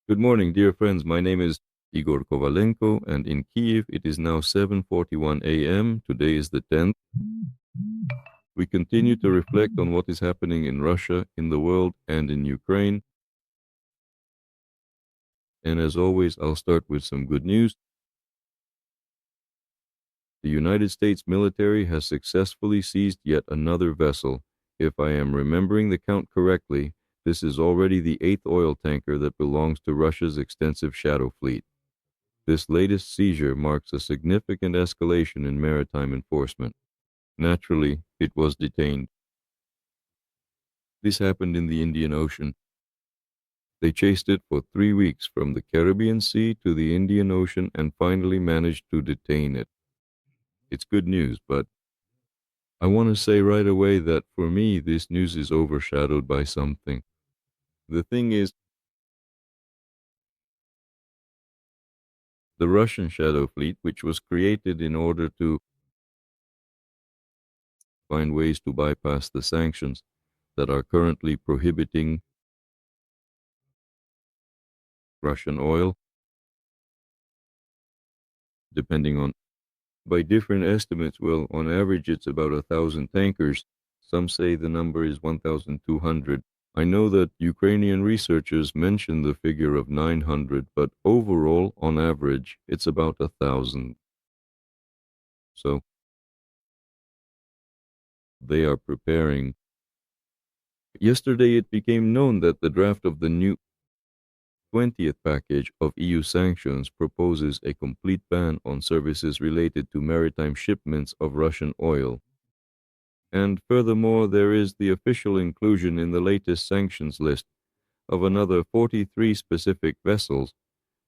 Good morning, dear friends. My name is Igor Kovalenko, and in Kiev it is now 7:41 a.m. Today is the 10th. We continue to reflect on what is happening in Russia, in the world, and in Ukraine. And as always, I'll start with some good news. The United States military has successfully seized yet another vessel. If I am remembering the count correctly, this is already the eighth oil tanker that belongs to Russia's extensive shadow fleet. This latest seizure marks a significant escalation in maritime enforcement. Naturally, it was detained. This happened in the Indian Ocean. They chased it for 3 weeks from the Caribbean Sea to the Indian Ocean and finally managed to detain it. It's good news, but I want to say right away that for me, this news is overshadowed by something. The thing is, the Russian Shadow Fleet, which was created in order to find ways to bypass the sanctions that are currently prohibiting Russian oil, depending on, by different estimates, well, on average, it's about 1,000 tankers. Some say the number is 1,200. I know that Ukrainian researchers mention the figure of 900, but overall, on average, it's about 1,000. So they are preparing. Yesterday, it became known that the draft of the new 20th package of EU sanctions proposes a complete ban on services related to maritime shipments of Russian oil. And furthermore, there is the official inclusion in the latest sanctions list of another 43 specific vessels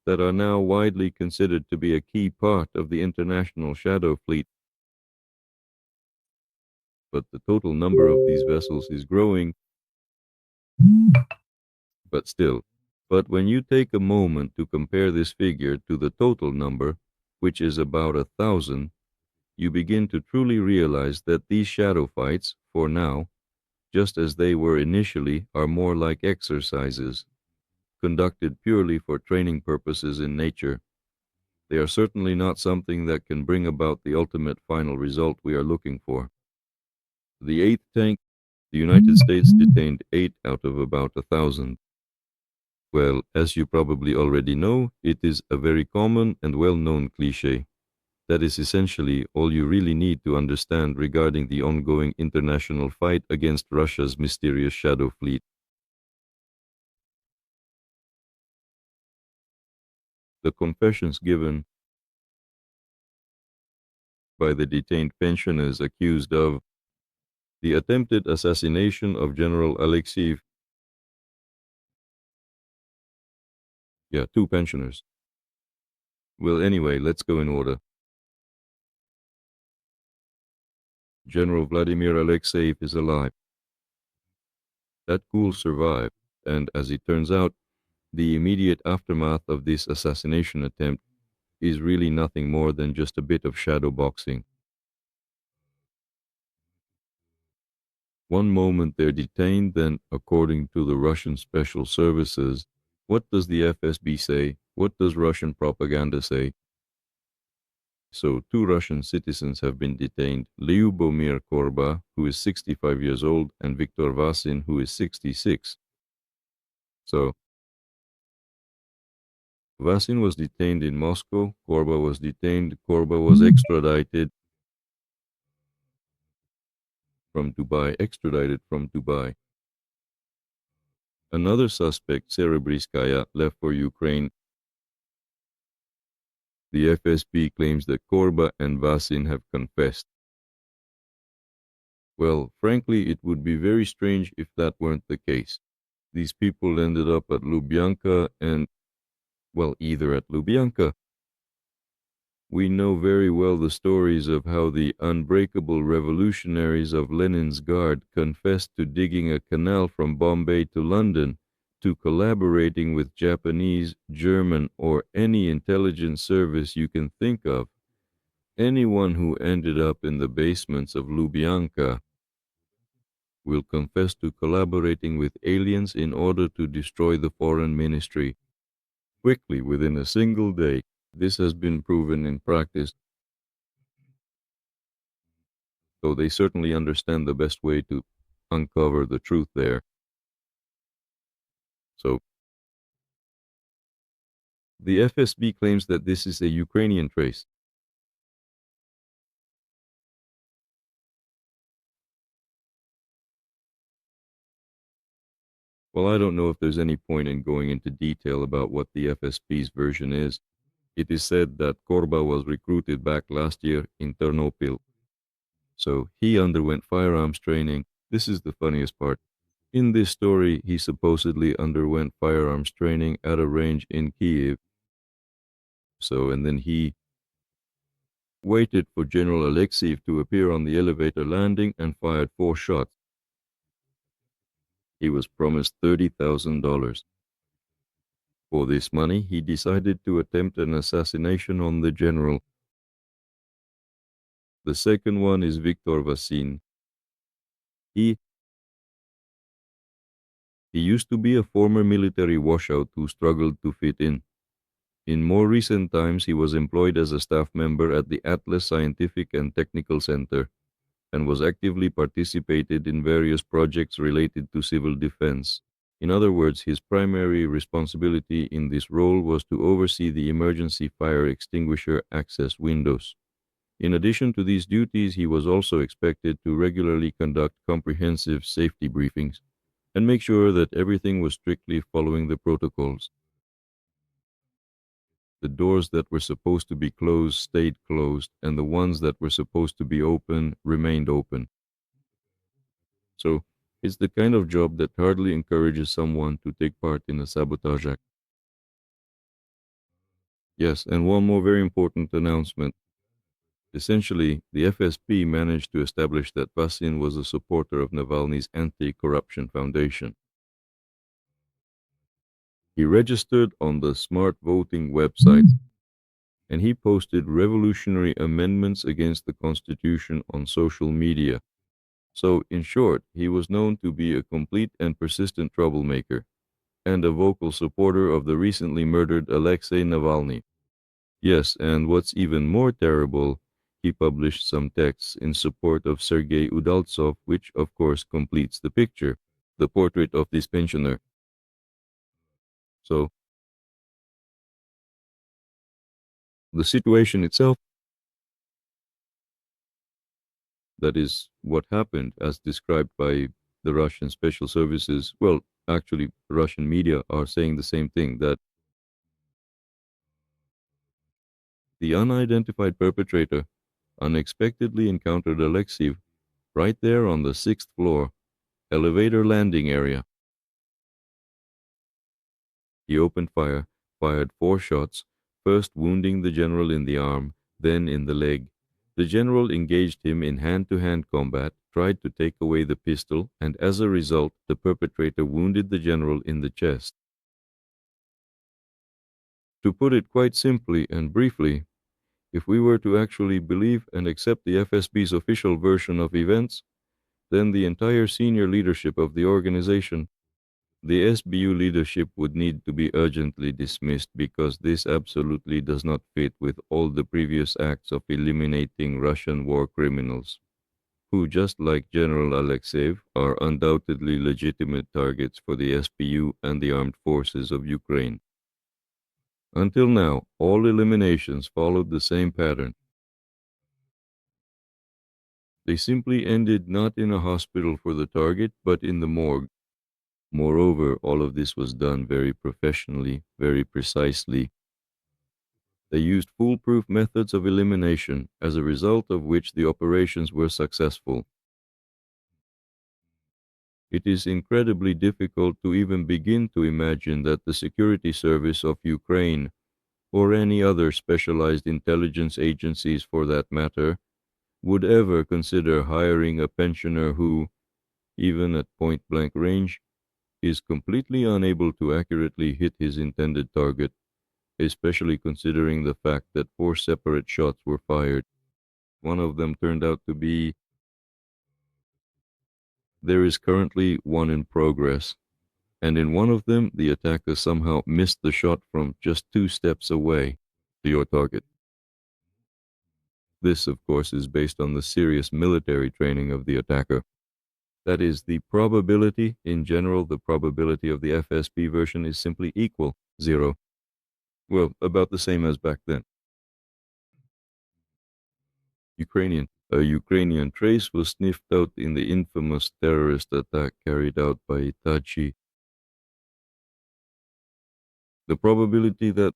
that are now widely considered to be a key part of the international shadow fleet. But the total number of these vessels is growing, but still. But when you take a moment to compare this figure to the total number, which is about 1,000, you begin to truly realize that these shadow fights, for now, just as they were initially, are more like exercises, conducted purely for training purposes in nature. They are certainly not something that can bring about the ultimate final result we are looking for. The eighth tank, the United States detained 8 out of about 1,000. Well, as you probably already know, it is a very common and well-known cliché. That is essentially all you really need to understand regarding the ongoing international fight against Russia's mysterious shadow fleet. The confessions given by the detained pensioners accused of the attempted assassination of General Alexeyev. Yeah, two pensioners. Well, anyway, let's go in order. General Vladimir Alexeyev is alive. That ghoul survived, and as it turns out, the immediate aftermath of this assassination attempt is really nothing more than just a bit of shadow boxing. One moment they're detained, then, according to the Russian special services, what does the FSB say? What does Russian propaganda say? So, two Russian citizens have been detained, Lyubomir Korba, who is 65 years old, and Viktor Vasin, who is 66. So, Vasin was detained in Moscow, Korba was detained, Korba was extradited from Dubai. Another suspect, Serebriskaya, left for Ukraine. The FSB claims that Korba and Vasin have confessed. Well, frankly, it would be very strange if that weren't the case. These people ended up at Lubyanka and, well, either at Lubyanka. We know very well the stories of how the unbreakable revolutionaries of Lenin's Guard confessed to digging a canal from Bombay to London, to collaborating with Japanese, German, or any intelligence service you can think of. Anyone who ended up in the basements of Lubyanka will confess to collaborating with aliens in order to destroy the foreign ministry. quickly within a single day. This has been proven in practice, so they certainly understand the best way to uncover the truth there. So the FSB claims that this is a Ukrainian trace. Well, I don't know if there's any point in going into detail about what the FSB's version is. It is said that Korba was recruited back last year in Ternopil, so he underwent firearms training. This is the funniest part. In this story, he supposedly underwent firearms training at a range in Kiev. So, and then he waited for General Alexeyev to appear on the elevator landing and fired 4 shots. He was promised $30,000. For this money, he decided to attempt an assassination on the general. The second one is Viktor Vasin. He used to be a former military washout who struggled to fit in. In more recent times, he was employed as a staff member at the Atlas Scientific and Technical Center and was actively participated in various projects related to civil defense. In other words, his primary responsibility in this role was to oversee the emergency fire extinguisher access windows. In addition to these duties, he was also expected to regularly conduct comprehensive safety briefings and make sure that everything was strictly following the protocols. The doors that were supposed to be closed stayed closed, and the ones that were supposed to be open remained open. So, it's the kind of job that hardly encourages someone to take part in a sabotage act. Yes, and one more very important announcement. Essentially, the FSB managed to establish that Vasin was a supporter of Navalny's anti-corruption foundation. He registered on the smart voting website and he posted revolutionary amendments against the constitution on social media. So, in short, he was known to be a complete and persistent troublemaker and a vocal supporter of the recently murdered Alexei Navalny. Yes, and what's even more terrible, he published some texts in support of Sergei Udaltsov, which of course completes the picture, the portrait of this pensioner. So, the situation itself, that is what happened as described by the Russian special services. Well, actually, Russian media are saying the same thing, that the unidentified perpetrator unexpectedly encountered Alexei right there on the 6th floor, elevator landing area. He opened fire, fired 4 shots, first wounding the general in the arm, then in the leg. The general engaged him in hand-to-hand combat, tried to take away the pistol, and as a result, the perpetrator wounded the general in the chest. To put it quite simply and briefly, if we were to actually believe and accept the FSB's official version of events, then the entire senior leadership of the organization, the SBU leadership, would need to be urgently dismissed because this absolutely does not fit with all the previous acts of eliminating Russian war criminals, who, just like General Alexeyev, are undoubtedly legitimate targets for the SBU and the armed forces of Ukraine. Until now, all eliminations followed the same pattern. They simply ended not in a hospital for the target, but in the morgue. Moreover, all of this was done very professionally, very precisely. They used foolproof methods of elimination, as a result of which the operations were successful. It is incredibly difficult to even begin to imagine that the security service of Ukraine, or any other specialized intelligence agencies for that matter, would ever consider hiring a pensioner who, even at point-blank range, is completely unable to accurately hit his intended target, especially considering the fact that 4 separate shots were fired. One of them turned out to be... There is currently one in progress. and in one of them, the attacker somehow missed the shot from just 2 steps away to your target. This, of course, is based on the serious military training of the attacker. That is, the probability, in general, the probability of the FSB version is simply equal, 0. Well, about the same as back then. Ukrainian. A Ukrainian trace was sniffed out in the infamous terrorist attack carried out by Itachi. The probability that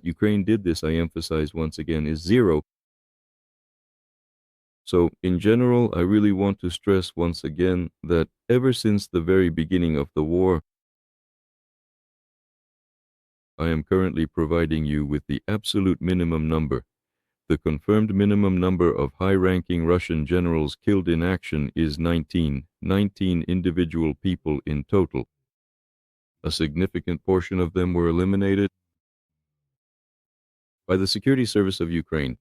Ukraine did this, I emphasize once again, is 0. So, in general, I really want to stress once again that ever since the very beginning of the war, I am currently providing you with the absolute minimum number. The confirmed minimum number of high-ranking Russian generals killed in action is 19 individual people in total. A significant portion of them were eliminated by the Security Service of Ukraine.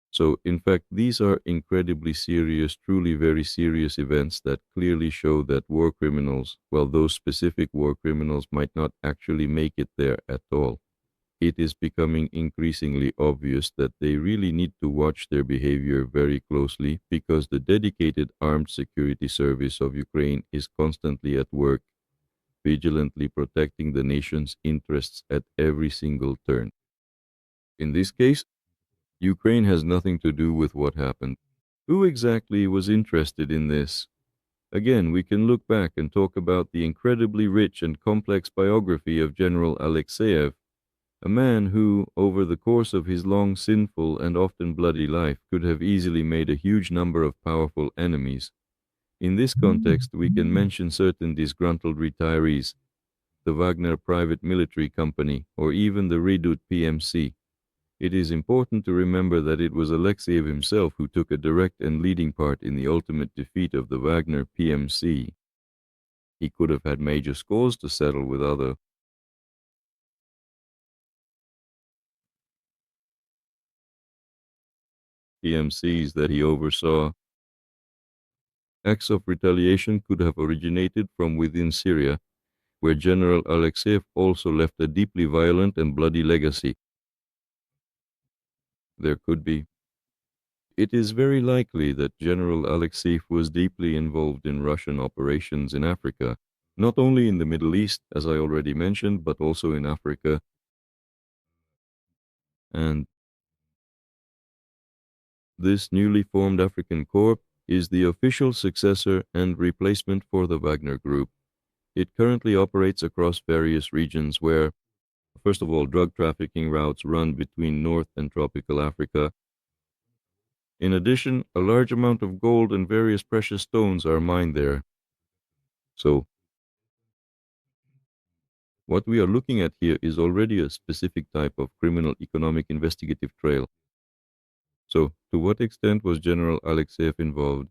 So, in fact, these are incredibly serious, truly very serious events that clearly show that war criminals, well, those specific war criminals might not actually make it there at all. It is becoming increasingly obvious that they really need to watch their behavior very closely because the dedicated armed security service of Ukraine is constantly at work, vigilantly protecting the nation's interests at every single turn. In this case, Ukraine has nothing to do with what happened. Who exactly was interested in this? Again, we can look back and talk about the incredibly rich and complex biography of General Alexeyev, a man who, over the course of his long, sinful, and often bloody life, could have easily made a huge number of powerful enemies. In this context, we can mention certain disgruntled retirees, the Wagner Private Military Company, or even the Redut PMC. It is important to remember that it was Alexeyev himself who took a direct and leading part in the ultimate defeat of the Wagner PMC. He could have had major scores to settle with other PMCs that he oversaw. Acts of retaliation could have originated from within Syria, where General Alexeyev also left a deeply violent and bloody legacy. There could be. It is very likely that General Alexeyev was deeply involved in Russian operations in Africa, not only in the Middle East, as I already mentioned, but also in Africa. And this newly formed African Corps is the official successor and replacement for the Wagner Group. It currently operates across various regions where, first of all, drug trafficking routes run between North and tropical Africa. In addition, a large amount of gold and various precious stones are mined there. So, what we are looking at here is already a specific type of criminal economic investigative trail. So, to what extent was General Alexeyev involved?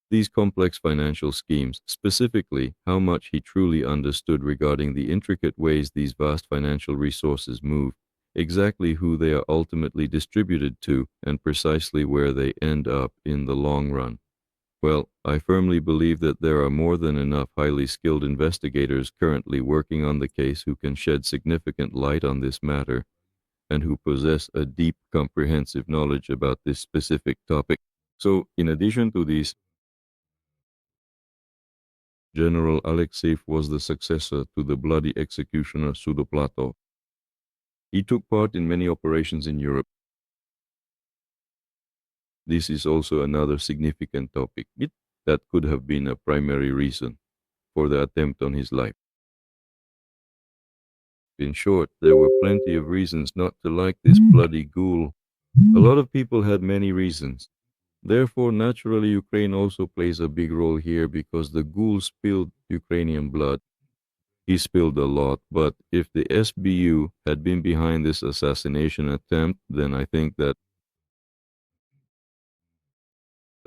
These complex financial schemes, specifically how much he truly understood regarding the intricate ways these vast financial resources move, exactly who they are ultimately distributed to, and precisely where they end up in the long run. Well, I firmly believe that there are more than enough highly skilled investigators currently working on the case who can shed significant light on this matter, and who possess a deep, comprehensive knowledge about this specific topic. So, in addition to these, General Alexeyev was the successor to the bloody executioner Sudoplatov. He took part in many operations in Europe. This is also another significant topic. That could have been a primary reason for the attempt on his life. In short, there were plenty of reasons not to like this bloody ghoul. A lot of people had many reasons. Therefore, naturally, Ukraine also plays a big role here because the ghoul spilled Ukrainian blood. He spilled a lot, but if the SBU had been behind this assassination attempt, then I think that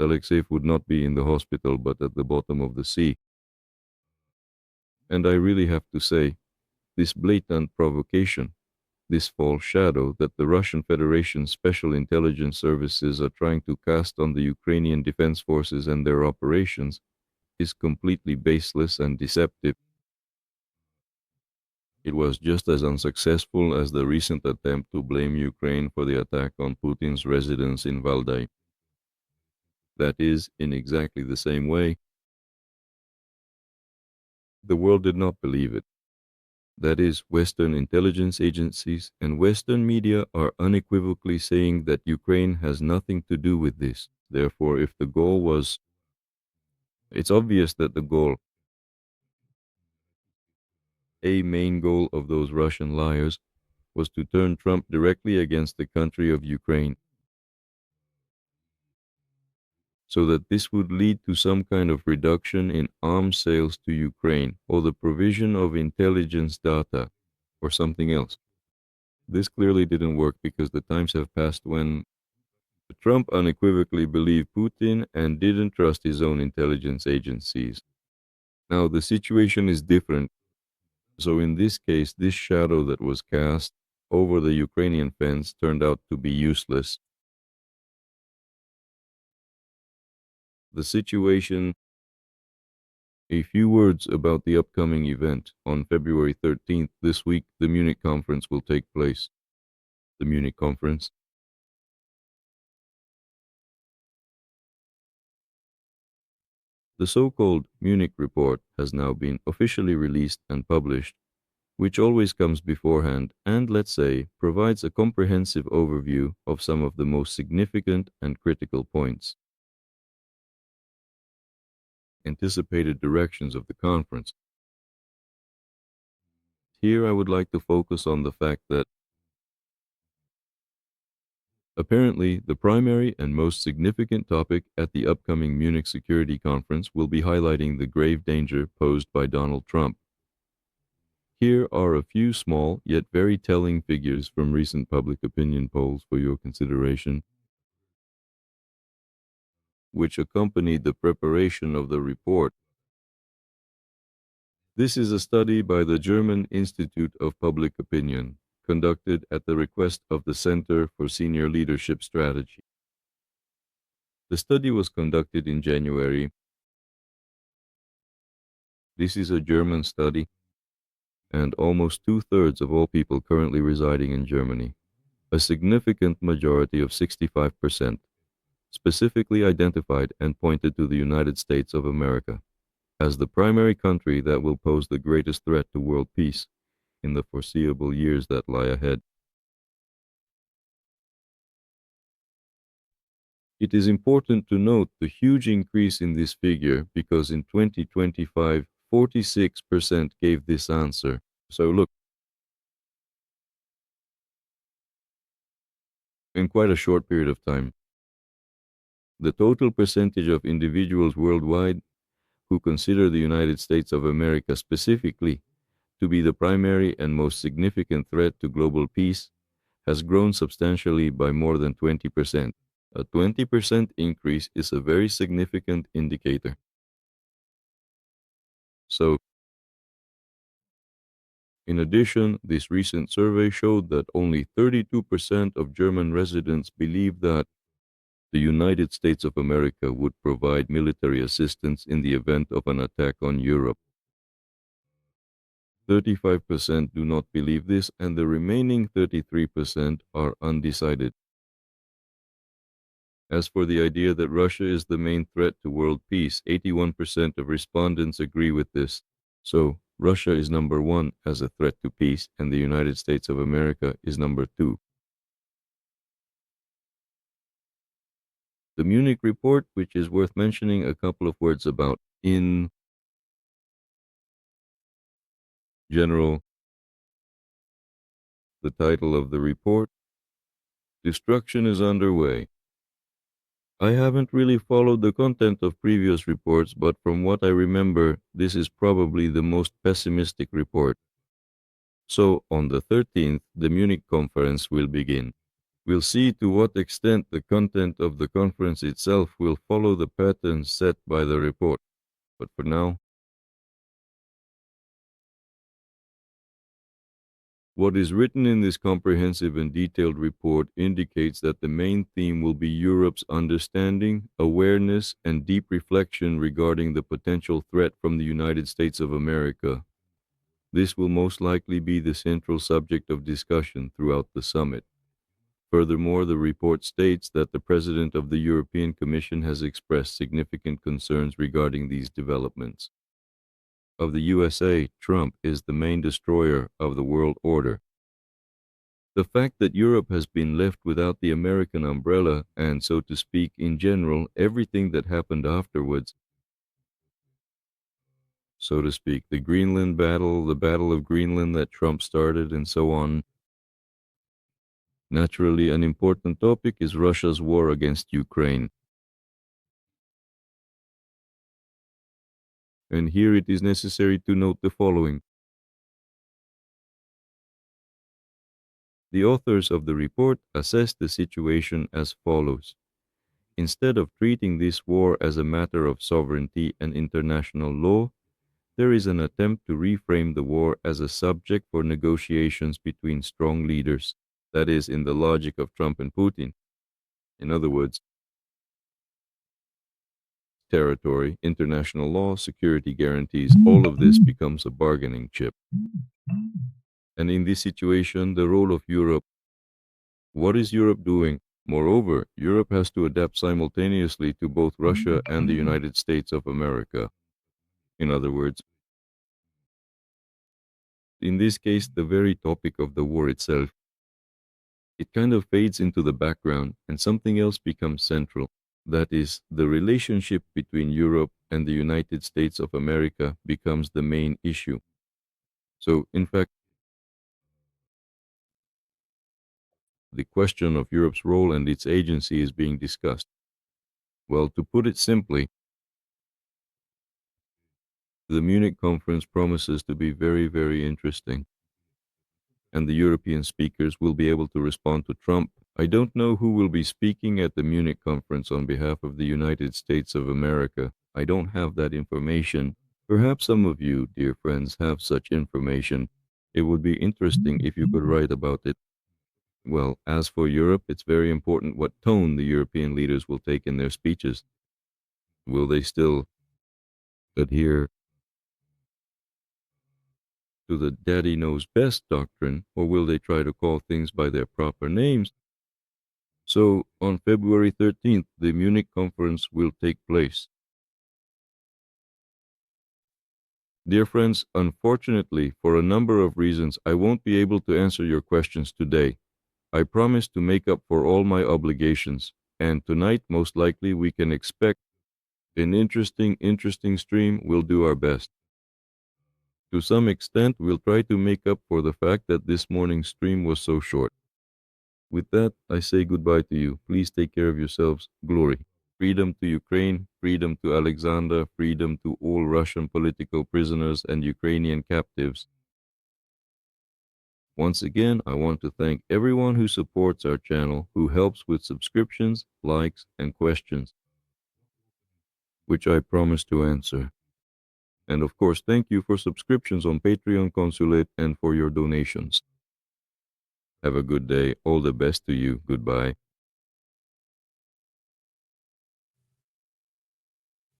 Alexeyev would not be in the hospital but at the bottom of the sea. And I really have to say, this blatant provocation, this false shadow that the Russian Federation's special intelligence services are trying to cast on the Ukrainian defense forces and their operations, is completely baseless and deceptive. It was just as unsuccessful as the recent attempt to blame Ukraine for the attack on Putin's residence in Valdai. That is, in exactly the same way, the world did not believe it. That is, Western intelligence agencies and Western media are unequivocally saying that Ukraine has nothing to do with this. Therefore, if the goal was, it's obvious that the goal, a main goal of those Russian liars, was to turn Trump directly against the country of Ukraine, so that this would lead to some kind of reduction in arms sales to Ukraine or the provision of intelligence data or something else. This clearly didn't work because the times have passed when Trump unequivocally believed Putin and didn't trust his own intelligence agencies. Now, the situation is different. So, in this case, this shadow that was cast over the Ukrainian fence turned out to be useless. The situation. A few words about the upcoming event. On February 13th this week, the Munich conference will take place. The Munich conference. The so-called Munich report has now been officially released and published, which always comes beforehand and, let's say, provides a comprehensive overview of some of the most significant and critical points. Anticipated directions of the conference. Here I would like to focus on the fact that apparently the primary and most significant topic at the upcoming Munich Security Conference will be highlighting the grave danger posed by Donald Trump. Here are a few small yet very telling figures from recent public opinion polls for your consideration, which accompanied the preparation of the report. This is a study by the German Institute of Public Opinion, conducted at the request of the Center for Senior Leadership Strategy. The study was conducted in January. This is a German study, and almost two-thirds of all people currently residing in Germany, a significant majority of 65%, specifically identified and pointed to the United States of America as the primary country that will pose the greatest threat to world peace in the foreseeable years that lie ahead. It is important to note the huge increase in this figure because in 2025, 46% gave this answer. So look, in quite a short period of time, the total percentage of individuals worldwide who consider the United States of America specifically to be the primary and most significant threat to global peace has grown substantially by more than 20%. A 20% increase is a very significant indicator. So, in addition, this recent survey showed that only 32% of German residents believe that the United States of America would provide military assistance in the event of an attack on Europe. 35% do not believe this, and the remaining 33% are undecided. As for the idea that Russia is the main threat to world peace, 81% of respondents agree with this. So, Russia is number one as a threat to peace, and the United States of America is number two. The Munich report, which is worth mentioning a couple of words about. In general, the title of the report, Destruction is Underway. I haven't really followed the content of previous reports, but from what I remember, this is probably the most pessimistic report. So, on the 13th, the Munich conference will begin. We'll see to what extent the content of the conference itself will follow the pattern set by the report. But for now, What is written in this comprehensive and detailed report indicates that the main theme will be Europe's understanding, awareness, and deep reflection regarding the potential threat from the United States of America. This will most likely be the central subject of discussion throughout the summit. Furthermore, the report states that the President of the European Commission has expressed significant concerns regarding these developments. Of the USA, Trump is the main destroyer of the world order. The fact that Europe has been left without the American umbrella, and so to speak, in general, everything that happened afterwards, so to speak, the Greenland battle, the Battle of Greenland that Trump started, and so on. Naturally, an important topic is Russia's war against Ukraine. And here it is necessary to note the following. The authors of the report assess the situation as follows. Instead of treating this war as a matter of sovereignty and international law, there is an attempt to reframe the war as a subject for negotiations between strong leaders, that is, in the logic of Trump and Putin. In other words, territory, international law, security guarantees, all of this becomes a bargaining chip. And in this situation, the role of Europe. What is Europe doing? Moreover, Europe has to adapt simultaneously to both Russia and the United States of America. In other words, in this case, the very topic of the war itself, it kind of fades into the background and something else becomes central. That is, the relationship between Europe and the United States of America becomes the main issue. So, in fact, the question of Europe's role and its agency is being discussed. Well, to put it simply, the Munich conference promises to be very, very interesting, and the European speakers will be able to respond to Trump. I don't know who will be speaking at the Munich conference on behalf of the United States of America. I don't have that information. Perhaps some of you, dear friends, have such information. It would be interesting if you could write about it. Well, as for Europe, it's very important what tone the European leaders will take in their speeches. Will they still adhere to the daddy knows best doctrine, or will they try to call things by their proper names? So, on February 13th, the Munich conference will take place. Dear friends, unfortunately, for a number of reasons, I won't be able to answer your questions today. I promise to make up for all my obligations, and tonight, most likely, we can expect an interesting stream. We'll do our best. To some extent, we'll try to make up for the fact that this morning's stream was so short. With that, I say goodbye to you. Please take care of yourselves. Glory. Freedom to Ukraine, freedom to Alexander, freedom to all Russian political prisoners and Ukrainian captives. Once again, I want to thank everyone who supports our channel, who helps with subscriptions, likes, and questions, which I promise to answer. And of course, thank you for subscriptions on Patreon Consulate and for your donations. Have a good day. All the best to you. Goodbye.